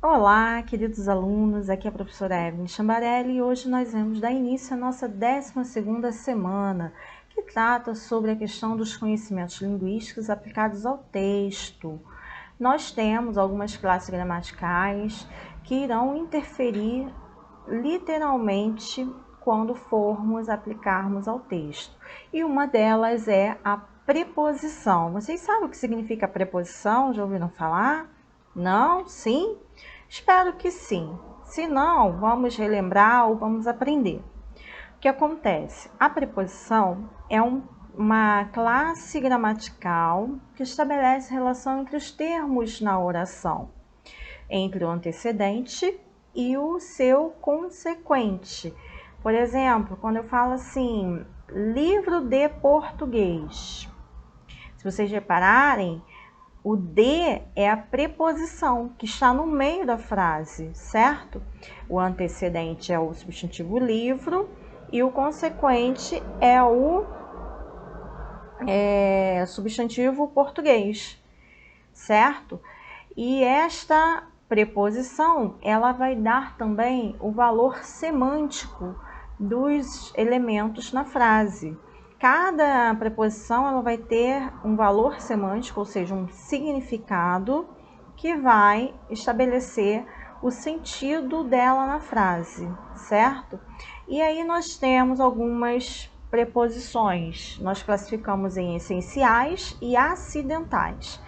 Olá, queridos alunos, aqui é a professora Evelyn Chambarelli e hoje nós vamos dar início à nossa 12ª semana, que trata sobre a questão dos conhecimentos linguísticos aplicados ao texto. Nós temos algumas classes gramaticais que irão interferir literalmente quando formos aplicarmos ao texto. E uma delas é a preposição. Vocês sabem o que significa preposição? Já ouviram falar? Não? Sim? Espero que sim. Se não, vamos relembrar ou vamos aprender. O que acontece? A preposição é uma classe gramatical que estabelece relação entre os termos na oração, entre o antecedente e o seu consequente. Por exemplo, quando eu falo assim, livro de português. Se vocês repararem, o de é a preposição que está no meio da frase, certo? O antecedente é o substantivo livro e o consequente é o substantivo português, certo? E esta preposição, ela vai dar também o valor semântico dos elementos na frase. Cada preposição ela vai ter um valor semântico, ou seja, um significado que vai estabelecer o sentido dela na frase, certo? E aí nós temos algumas preposições. Nós classificamos em essenciais e acidentais.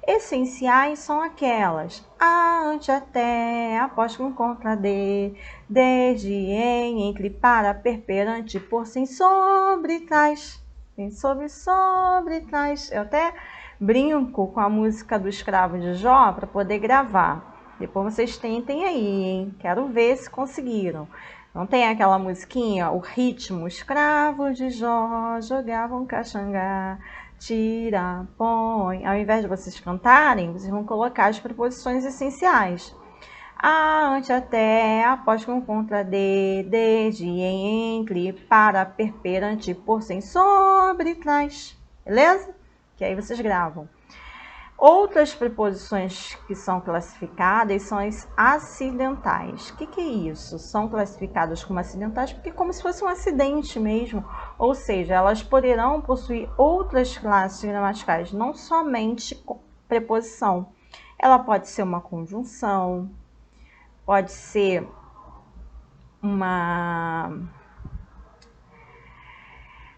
Essenciais são aquelas a, ante, até, após, com, contra, de, desde, em, entre, para, per, perante, por, sem, sobre, trás. Sem, sobre, trás. Eu até brinco com a música do Escravo de Jó para poder gravar. Depois vocês tentem aí, hein? Quero ver se conseguiram. Não tem aquela musiquinha, o ritmo? Escravo de Jó jogavam caxangá, tira, põe. Ao invés de vocês cantarem, vocês vão colocar as preposições essenciais. A, ante, até, após, com, contra, de, desde, em, entre, para, per, perante, por, sem, sobre, trás. Beleza? Que aí vocês gravam. Outras preposições que são classificadas são as acidentais. O que é isso? São classificadas como acidentais porque é como se fosse um acidente mesmo. Ou seja, elas poderão possuir outras classes gramaticais, não somente preposição. Ela pode ser uma conjunção, pode ser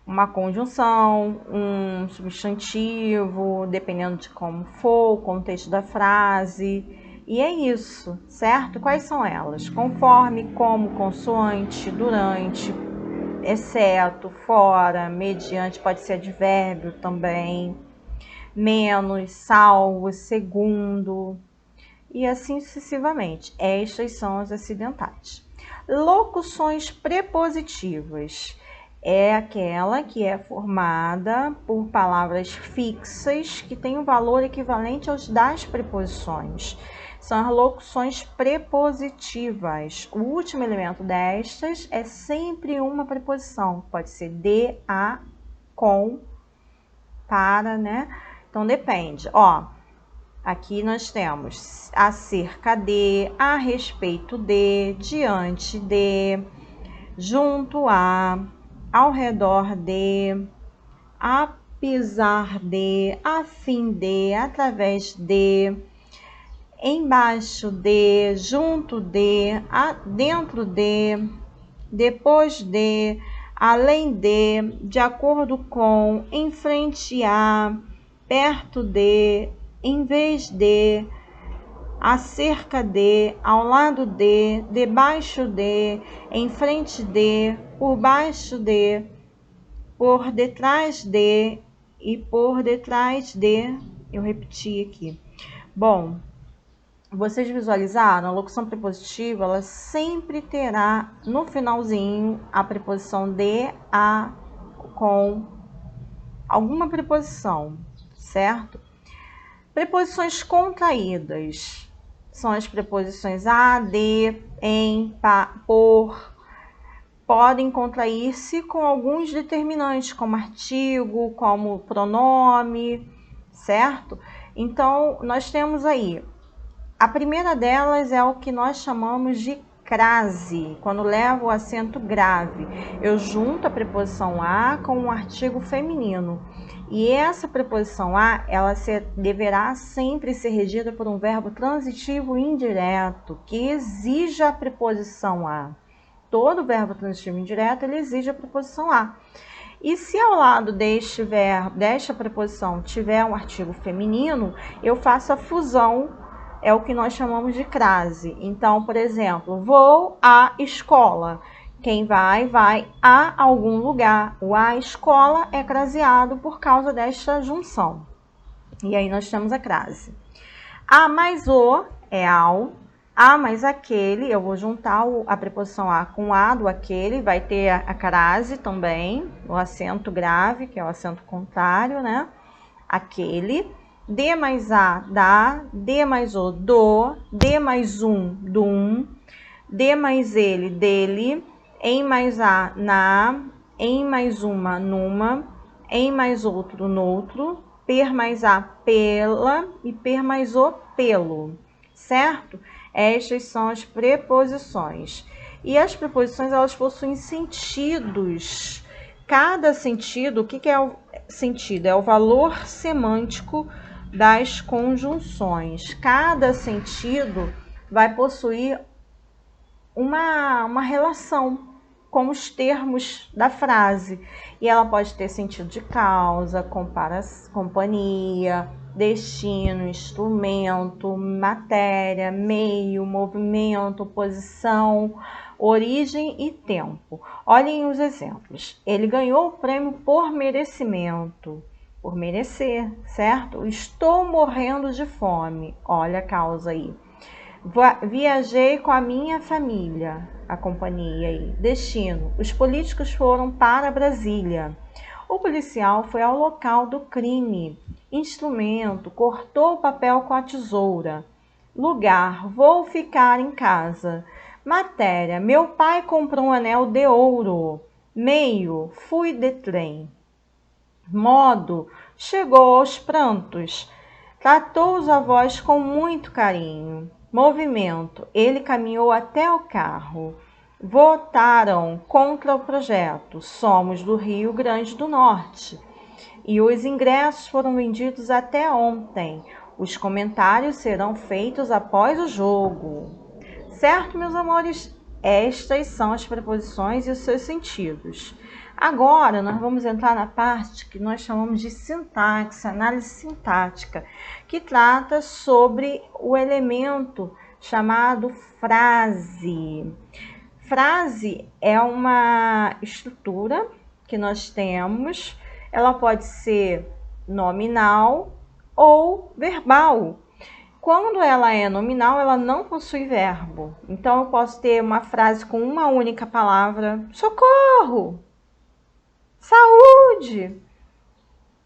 uma conjunção, um substantivo, dependendo de como for, o contexto da frase. E é isso, certo? Quais são elas? Conforme, como, consoante, durante, exceto, fora, mediante, pode ser advérbio também, menos, salvo, segundo, e assim sucessivamente. Estas são as acidentais. Locuções prepositivas. É aquela que é formada por palavras fixas que têm um valor equivalente aos das preposições. São as locuções prepositivas. O último elemento destas é sempre uma preposição. Pode ser de, a, com, para, né? Então, depende. Ó, aqui nós temos acerca de, a respeito de, diante de, junto a, ao redor de, apesar de, a fim de, através de, embaixo de, junto de, dentro de, depois de, além de acordo com, em frente a, perto de, em vez de, acerca de, ao lado de, debaixo de, em frente de, por baixo de, por detrás de e por detrás de. Eu repeti aqui. Bom, vocês visualizaram? A locução prepositiva, ela sempre terá no finalzinho a preposição de, a, com, alguma preposição, certo? Preposições contraídas são as preposições a, de, em, por. Podem contrair-se com alguns determinantes, como artigo, como pronome, certo? Então, nós temos aí A primeira delas é o que nós chamamos de crase, quando leva o acento grave. Eu junto a preposição a com um artigo feminino. E essa preposição a, ela deverá sempre ser regida por um verbo transitivo indireto, que exija a preposição a. Todo verbo transitivo indireto, ele exige a preposição a. E se ao lado desta preposição tiver um artigo feminino, eu faço a fusão, é o que nós chamamos de crase. Então, por exemplo, vou à escola. Quem vai a algum lugar. O à escola é craseado por causa desta junção. E aí nós temos a crase. A mais o é ao. A mais aquele, eu vou juntar a preposição a com a do aquele, vai ter a crase também, o acento grave, que é o acento contrário, né? Aquele. D mais a, da. D mais o, do. D mais dum. D mais ele, dele. Em mais a, na. Em mais uma, numa. Em mais outro, noutro. Per mais a, pela. E per mais o, pelo. Certo? Estas são as preposições. E as preposições, elas possuem sentidos. Cada sentido, o que é o sentido? É o valor semântico das conjunções. Cada sentido vai possuir uma relação com os termos da frase. E ela pode ter sentido de causa, companhia, destino, instrumento, matéria, meio, movimento, posição, origem e tempo. Olhem os exemplos. Ele ganhou o prêmio por merecimento, por merecer, certo? Estou morrendo de fome. Olha a causa aí. Viajei com a minha família, a companhia aí. Destino. Os políticos foram para Brasília. O policial foi ao local do crime. Instrumento. Cortou o papel com a tesoura. Lugar. Vou ficar em casa. Matéria. Meu pai comprou um anel de ouro. Meio. Fui de trem. Modo. Chegou aos prantos. Tratou os avós com muito carinho. Movimento. Ele caminhou até o carro. Votaram contra o projeto. Somos do Rio Grande do Norte. E os ingressos foram vendidos até ontem. Os comentários serão feitos após o jogo. Certo, meus amores? Estas são as preposições e os seus sentidos. Agora, nós vamos entrar na parte que nós chamamos de sintaxe, análise sintática, que trata sobre o elemento chamado frase. Frase é uma estrutura que nós temos, ela pode ser nominal ou verbal. Quando ela é nominal, ela não possui verbo. Então, eu posso ter uma frase com uma única palavra, socorro, saúde,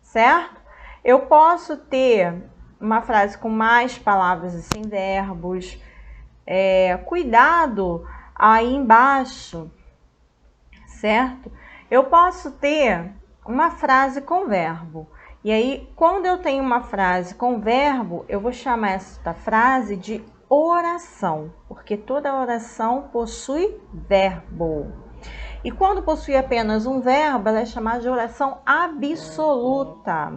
certo? Eu posso ter uma frase com mais palavras e sem verbos, cuidado aí embaixo, certo? Eu posso ter uma frase com verbo. E aí, quando eu tenho uma frase com verbo, eu vou chamar esta frase de oração, porque toda oração possui verbo. E quando possui apenas um verbo, ela é chamada de oração absoluta.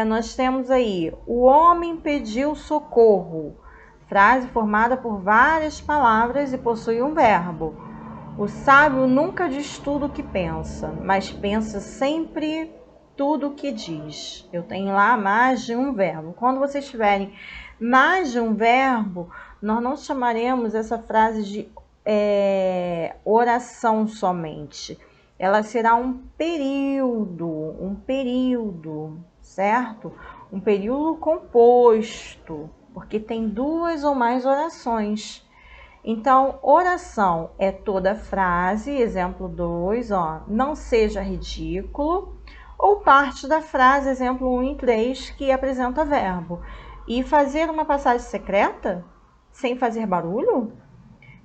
Nós temos aí, o homem pediu socorro. Frase formada por várias palavras e possui um verbo. O sábio nunca diz tudo o que pensa, mas pensa sempre tudo o que diz. Eu tenho lá mais de um verbo. Quando vocês tiverem mais de um verbo, nós não chamaremos essa frase de oração somente. Ela será um período, certo? Um período composto, porque tem duas ou mais orações. Então, oração é toda frase, exemplo 2, não seja ridículo, ou parte da frase, exemplo 1 e 3, que apresenta verbo. E fazer uma passagem secreta, sem fazer barulho?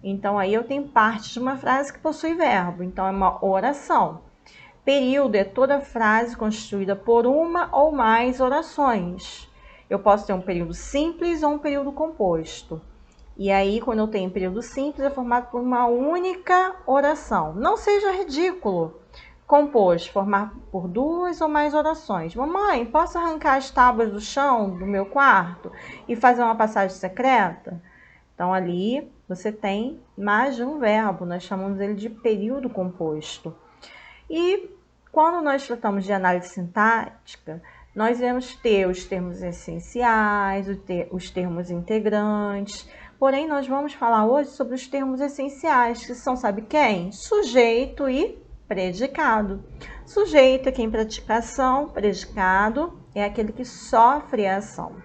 Então, aí eu tenho parte de uma frase que possui verbo, então é uma oração. Período é toda frase constituída por uma ou mais orações. Eu posso ter um período simples ou um período composto. E aí, quando eu tenho período simples, é formado por uma única oração. Não seja ridículo. Composto, formar por 2 ou mais orações. Mamãe, posso arrancar as tábuas do chão do meu quarto e fazer uma passagem secreta? Então, ali você tem mais de um verbo. Nós chamamos ele de período composto. E quando nós tratamos de análise sintática, nós vamos ter os termos essenciais, os termos integrantes. Porém, nós vamos falar hoje sobre os termos essenciais, que são, sabe quem? Sujeito e predicado. Sujeito é quem pratica a ação, predicado é aquele que sofre a ação.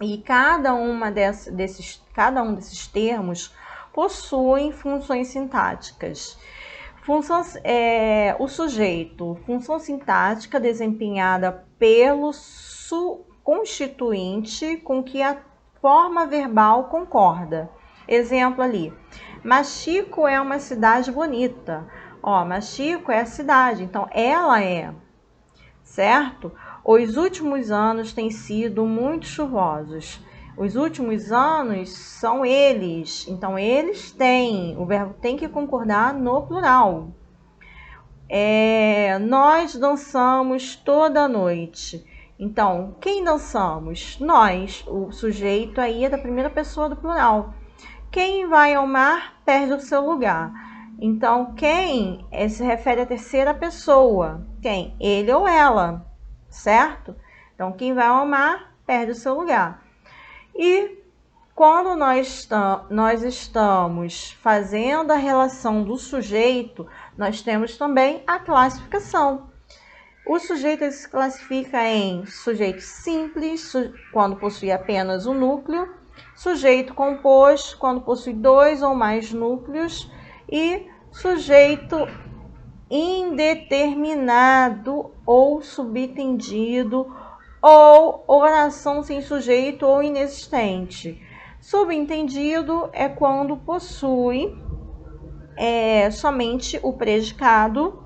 E cada um desses termos possui funções sintáticas. O sujeito, função sintática desempenhada pelo constituinte com que a forma verbal concorda. Exemplo ali, Machico é uma cidade bonita. Machico é a cidade, então ela é, certo? Os últimos anos têm sido muito chuvosos. Os últimos anos são eles, então eles têm, o verbo tem que concordar no plural. Nós dançamos toda noite. Então, quem dançamos? Nós, o sujeito aí é da primeira pessoa do plural. Quem vai ao mar perde o seu lugar. Então, quem se refere à terceira pessoa? Quem? Ele ou ela, certo? Então, quem vai ao mar perde o seu lugar. E quando nós estamos fazendo a relação do sujeito, nós temos também a classificação. O sujeito se classifica em sujeito simples, quando possui apenas um núcleo, sujeito composto, quando possui 2 ou mais núcleos, e sujeito indeterminado ou subtendido, ou oração sem sujeito ou inexistente. Subentendido é quando possui somente o predicado,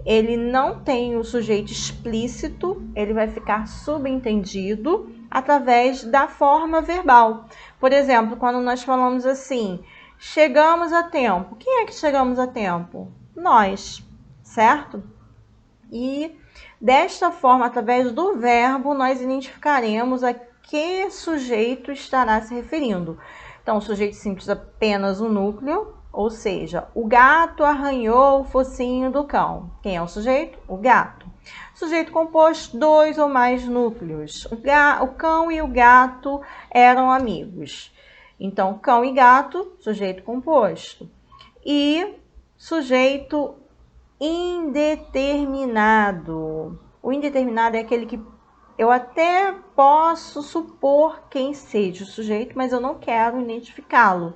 ele não tem o sujeito explícito, ele vai ficar subentendido através da forma verbal. Por exemplo, quando nós falamos assim, chegamos a tempo. Quem é que chegamos a tempo? Nós, certo? E desta forma, através do verbo, nós identificaremos a que sujeito estará se referindo. Então, o sujeito simples apenas um núcleo, ou seja, o gato arranhou o focinho do cão. Quem é o sujeito? O gato. Sujeito composto, 2 ou mais núcleos. O cão e o gato eram amigos. Então, cão e gato, sujeito composto. E sujeito indeterminado. O indeterminado é aquele que eu até posso supor quem seja o sujeito, mas eu não quero identificá-lo.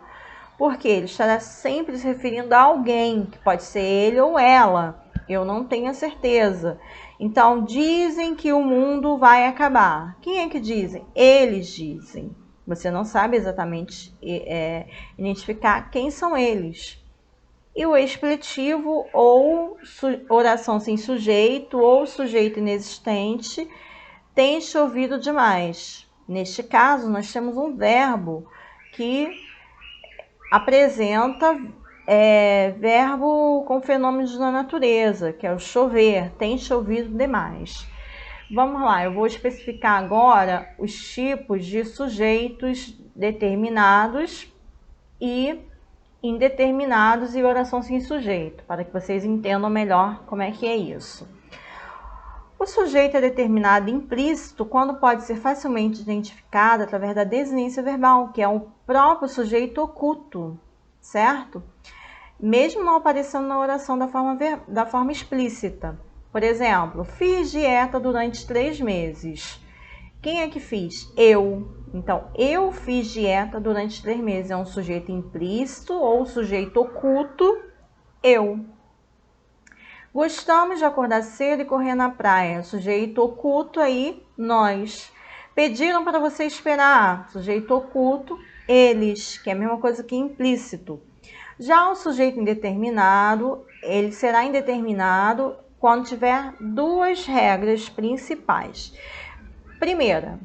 Porque ele estará sempre se referindo a alguém, que pode ser ele ou ela. Eu não tenho a certeza. Então, dizem que o mundo vai acabar. Quem é que dizem? Eles dizem. Você não sabe exatamente identificar quem são eles. E o expletivo, ou oração sem sujeito, ou sujeito inexistente, tem chovido demais. Neste caso, nós temos um verbo que apresenta verbo com fenômenos da natureza, que é o chover, tem chovido demais. Vamos lá, eu vou especificar agora os tipos de sujeitos determinados e indeterminados e oração sem sujeito, para que vocês entendam melhor como é que é isso. O sujeito é determinado implícito quando pode ser facilmente identificado através da desinência verbal, que é o próprio sujeito oculto, certo? Mesmo não aparecendo na oração da forma explícita. Por exemplo, fiz dieta durante 3 meses. Quem é que fiz? Eu. Então, eu fiz dieta durante 3 meses. É um sujeito implícito ou sujeito oculto, eu. Gostamos de acordar cedo e correr na praia. Sujeito oculto aí, nós. Pediram para você esperar. Sujeito oculto, eles, que é a mesma coisa que implícito. Já o sujeito indeterminado, ele será indeterminado quando tiver 2 regras principais. Primeira,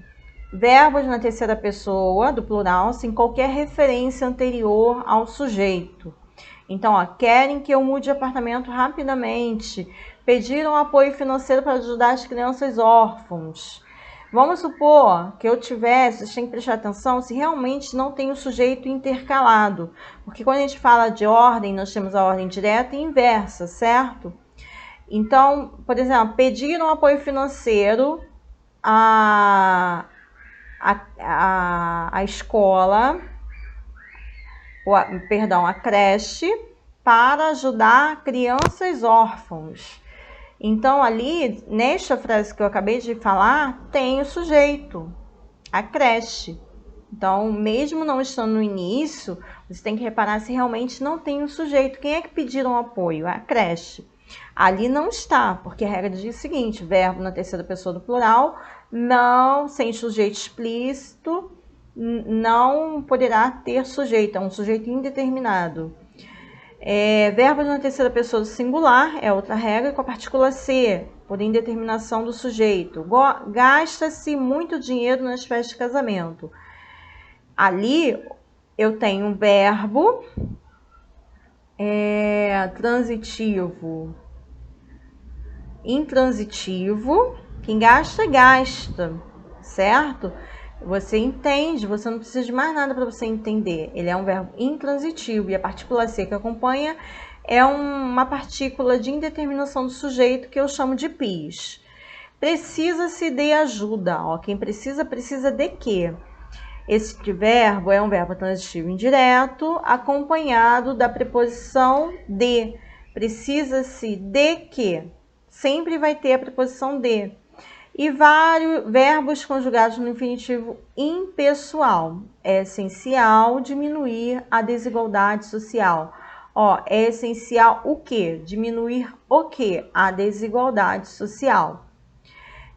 verbos na terceira pessoa do plural sem qualquer referência anterior ao sujeito. Então, ó, querem que eu mude de apartamento rapidamente, pediram apoio financeiro para ajudar as crianças órfãos. Vamos supor que eu tivesse, vocês têm que prestar atenção se realmente não tem o sujeito intercalado, porque quando a gente fala de ordem, nós temos a ordem direta e inversa, certo? Então, por exemplo, pediram apoio financeiro à escola, a creche, para ajudar crianças órfãos. Então, ali, nesta frase que eu acabei de falar, tem o sujeito, a creche. Então, mesmo não estando no início, você tem que reparar se realmente não tem o sujeito. Quem é que pediram apoio? A creche. Ali não está, porque a regra diz o seguinte, verbo na terceira pessoa do plural, não, sem sujeito explícito, não poderá ter sujeito, é um sujeito indeterminado. Verbos na terceira pessoa do singular é outra regra, com a partícula C, por indeterminação do sujeito. Gasta-se muito dinheiro nas festas de casamento. Ali eu tenho um verbo transitivo, intransitivo. Quem gasta, gasta, certo? Você entende, você não precisa de mais nada para você entender. Ele é um verbo intransitivo e a partícula C que acompanha é uma partícula de indeterminação do sujeito que eu chamo de PIS. Precisa-se de ajuda. Ó, quem precisa, precisa de quê? Esse verbo é um verbo transitivo indireto acompanhado da preposição de. Precisa-se de quê? Sempre vai ter a preposição de. E vários verbos conjugados no infinitivo impessoal. É essencial diminuir a desigualdade social. Ó, é essencial o quê? Diminuir o quê? A desigualdade social.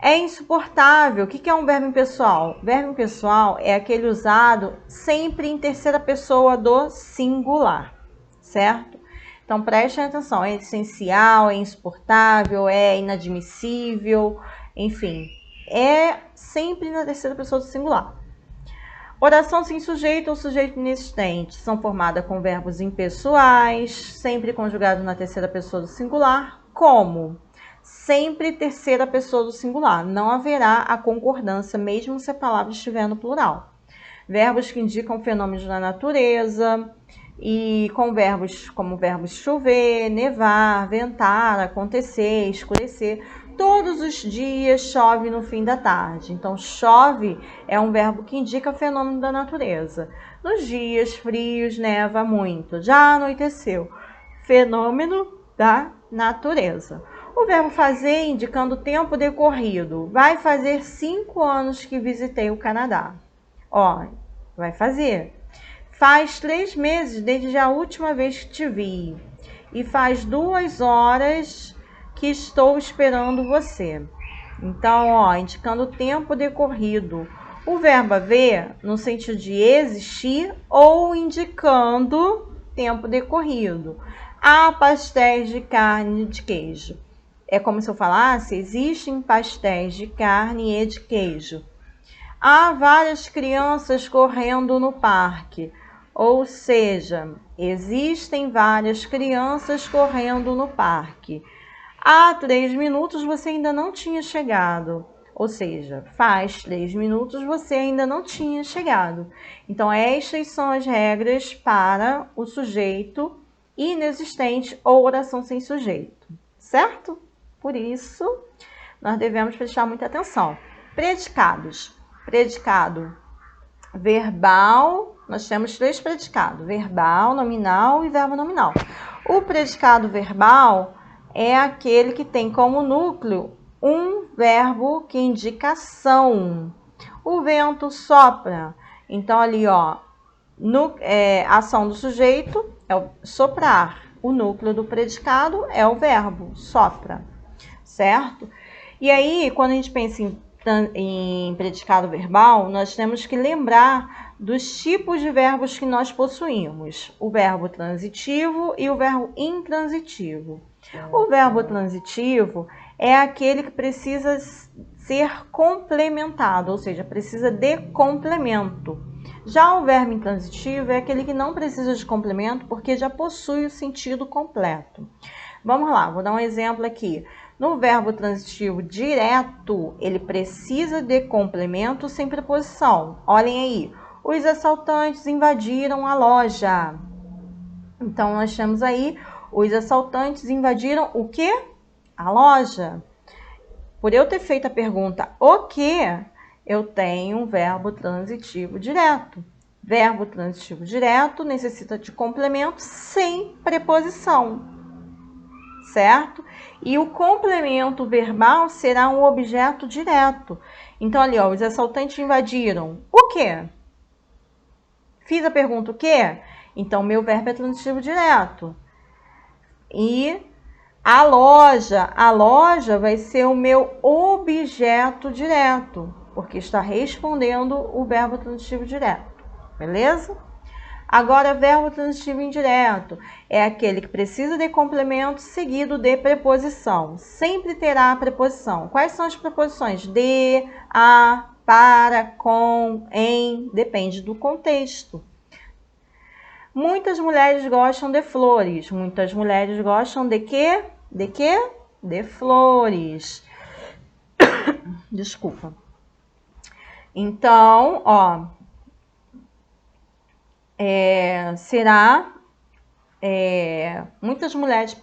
É insuportável. O que é um verbo impessoal? Verbo impessoal é aquele usado sempre em terceira pessoa do singular, certo? Então, prestem atenção. É essencial, é insuportável, é inadmissível... Enfim, é sempre na terceira pessoa do singular. Oração sem sujeito ou sujeito inexistente são formadas com verbos impessoais, sempre conjugados na terceira pessoa do singular, como sempre terceira pessoa do singular. Não haverá a concordância, mesmo se a palavra estiver no plural. Verbos que indicam fenômenos da natureza, e com verbos como verbos chover, nevar, ventar, acontecer, escurecer. Todos os dias chove no fim da tarde. Então, chove é um verbo que indica fenômeno da natureza. Nos dias frios, neva muito. Já anoiteceu. Fenômeno da natureza. O verbo fazer indicando tempo decorrido. Vai fazer 5 anos que visitei o Canadá. Ó, vai fazer. Faz 3 meses desde a última vez que te vi. E faz 2 horas que estou esperando você. Então, ó, indicando o tempo decorrido. O verbo haver no sentido de existir ou indicando tempo decorrido. Há pastéis de carne e de queijo. É como se eu falasse, existem pastéis de carne e de queijo. Há várias crianças correndo no parque. Ou seja, existem várias crianças correndo no parque. Há 3 minutos você ainda não tinha chegado. Ou seja, faz 3 minutos você ainda não tinha chegado. Então, estas são as regras para o sujeito inexistente ou oração sem sujeito, certo? Por isso, nós devemos prestar muita atenção. Predicados. Predicado verbal, nós temos 3 predicados: verbal, nominal e verbo nominal. O predicado verbal é aquele que tem como núcleo um verbo que indica ação. O vento sopra. Então, ali, ó, a ação do sujeito é o soprar. O núcleo do predicado é o verbo sopra, certo? E aí, quando a gente pensa em predicado verbal, nós temos que lembrar dos tipos de verbos que nós possuímos: o verbo transitivo e o verbo intransitivo. O verbo transitivo é aquele que precisa ser complementado, ou seja, precisa de complemento. Já o verbo intransitivo é aquele que não precisa de complemento porque já possui o sentido completo. Vamos lá, vou dar um exemplo aqui. No verbo transitivo direto, ele precisa de complemento sem preposição. Olhem aí, os assaltantes invadiram a loja. Então, nós temos aí, os assaltantes invadiram o quê? A loja. Por eu ter feito a pergunta o quê, eu tenho um verbo transitivo direto. Verbo transitivo direto necessita de complemento sem preposição, certo? E o complemento verbal será um objeto direto. Então, ali, ó, os assaltantes invadiram o quê? Fiz a pergunta o quê? Então, meu verbo é transitivo direto. E a loja vai ser o meu objeto direto, porque está respondendo o verbo transitivo direto, beleza? Agora, verbo transitivo indireto é aquele que precisa de complemento seguido de preposição. Sempre terá a preposição. Quais são as preposições? De, a, para, com, em, depende do contexto. Muitas mulheres gostam de flores. Muitas mulheres gostam de quê? De quê? De flores. Desculpa. Então, ó, muitas mulheres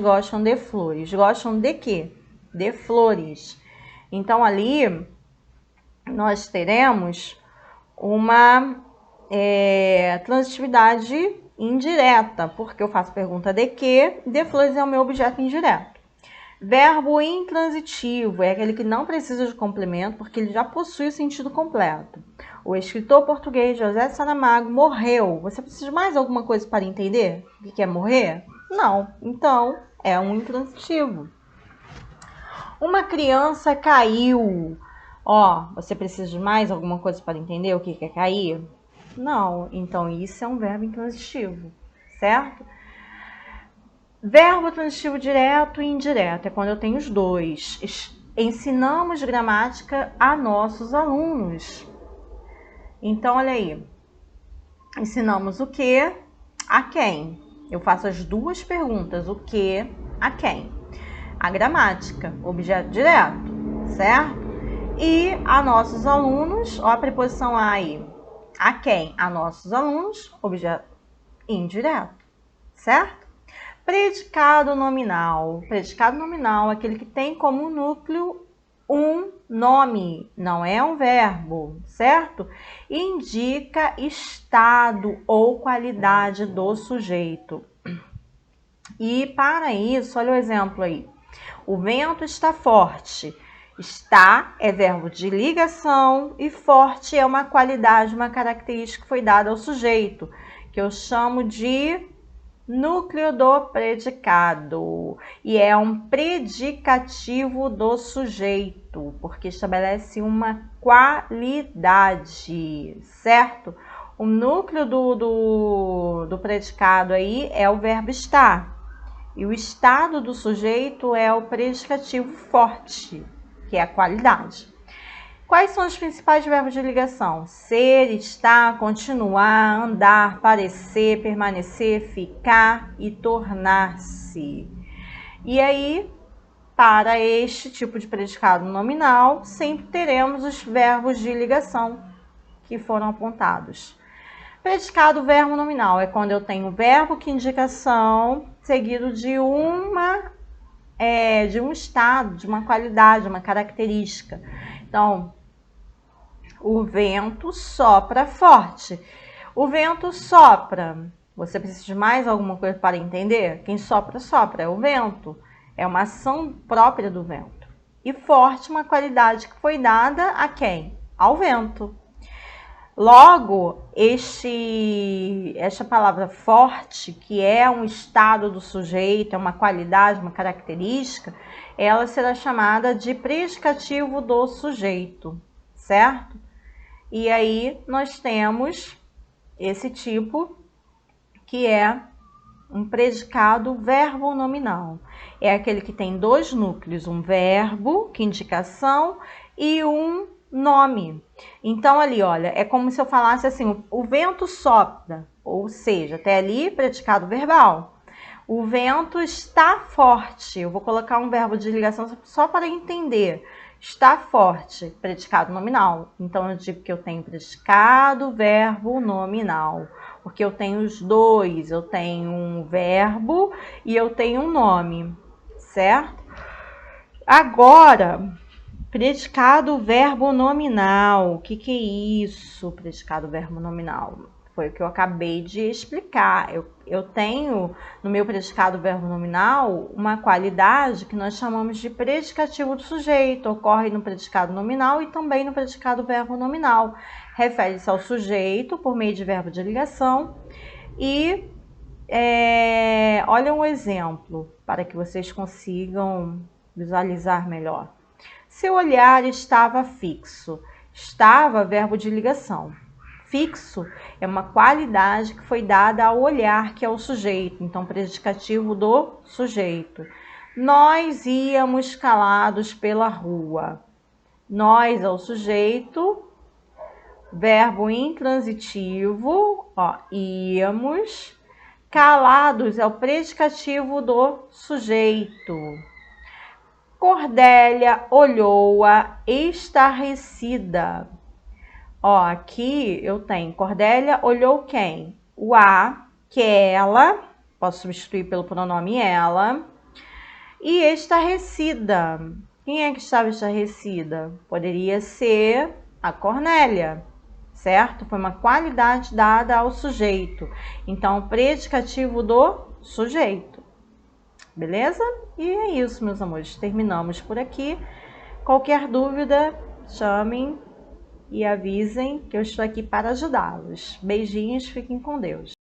gostam de flores. Gostam de quê? De flores. Então, ali, nós teremos uma transitividade indireta, porque eu faço pergunta de quê? De flores é o meu objeto indireto. Verbo intransitivo é aquele que não precisa de complemento, porque ele já possui o sentido completo. O escritor português José de Saramago morreu. Você precisa de mais alguma coisa para entender o que é morrer? Não. Então, é um intransitivo. Uma criança caiu. Ó, você precisa de mais alguma coisa para entender o que é cair? Não. Então, isso é um verbo intransitivo, certo? Verbo transitivo direto e indireto é quando eu tenho os dois. Ensinamos gramática a nossos alunos. Então, olha aí. Ensinamos o que? A quem? Eu faço as duas perguntas. O que? A quem? A gramática, objeto direto, certo? E a nossos alunos, ó a preposição aí. A quem? A nossos alunos, objeto indireto, certo? Predicado nominal. Predicado nominal é aquele que tem como núcleo um nome, não é um verbo, certo? Indica estado ou qualidade do sujeito. E para isso, olha o exemplo aí. O vento está forte. Está é verbo de ligação e forte é uma qualidade, uma característica que foi dada ao sujeito, que eu chamo de núcleo do predicado, e é um predicativo do sujeito, porque estabelece uma qualidade, certo? O núcleo do predicado aí é o verbo estar, e o estado do sujeito é o predicativo forte, que é a qualidade. Quais são os principais verbos de ligação? Ser, estar, continuar, andar, parecer, permanecer, ficar e tornar-se. E aí, para este tipo de predicado nominal, sempre teremos os verbos de ligação que foram apontados. Predicado verbo nominal é quando eu tenho verbo que indica ação seguido de um estado, de uma qualidade, uma característica. Então, o vento sopra forte. O vento sopra. Você precisa de mais alguma coisa para entender? Quem sopra, sopra. É o vento. É uma ação própria do vento. E forte, uma qualidade que foi dada a quem? Ao vento. Logo, esta palavra forte, que é um estado do sujeito, é uma qualidade, uma característica, ela será chamada de predicativo do sujeito, certo? E aí nós temos esse tipo que é um predicado verbo nominal. É aquele que tem dois núcleos, um verbo, que indicação, e um nome. Então, ali, olha, é como se eu falasse assim, o vento sopra, ou seja, até ali, predicado verbal. O vento está forte. Eu vou colocar um verbo de ligação só para entender. Está forte, predicado nominal. Então, eu digo que eu tenho predicado, verbo nominal. Porque eu tenho os dois. Eu tenho um verbo e eu tenho um nome, certo? Agora, predicado, verbo nominal. O que é isso, predicado, verbo nominal? Foi o que eu acabei de explicar. Eu tenho no meu predicado verbo nominal uma qualidade que nós chamamos de predicativo do sujeito. Ocorre no predicado nominal e também no predicado verbo nominal. Refere-se ao sujeito por meio de verbo de ligação. E olha um exemplo para que vocês consigam visualizar melhor. Seu olhar estava fixo. Estava, verbo de ligação. Fixo é uma qualidade que foi dada ao olhar, que é o sujeito. Então, predicativo do sujeito. Nós íamos calados pela rua. Nós é o sujeito. Verbo intransitivo, íamos. Calados é o predicativo do sujeito. Cordélia olhou-a estarrecida. Aqui eu tenho Cordélia olhou quem? O a, que é ela, posso substituir pelo pronome ela. E estarrecida. Quem é que estava estarrecida? Poderia ser a Cornélia, certo? Foi uma qualidade dada ao sujeito. Então, predicativo do sujeito. Beleza? E é isso, meus amores. Terminamos por aqui. Qualquer dúvida, chamem e avisem que eu estou aqui para ajudá-los. Beijinhos, fiquem com Deus.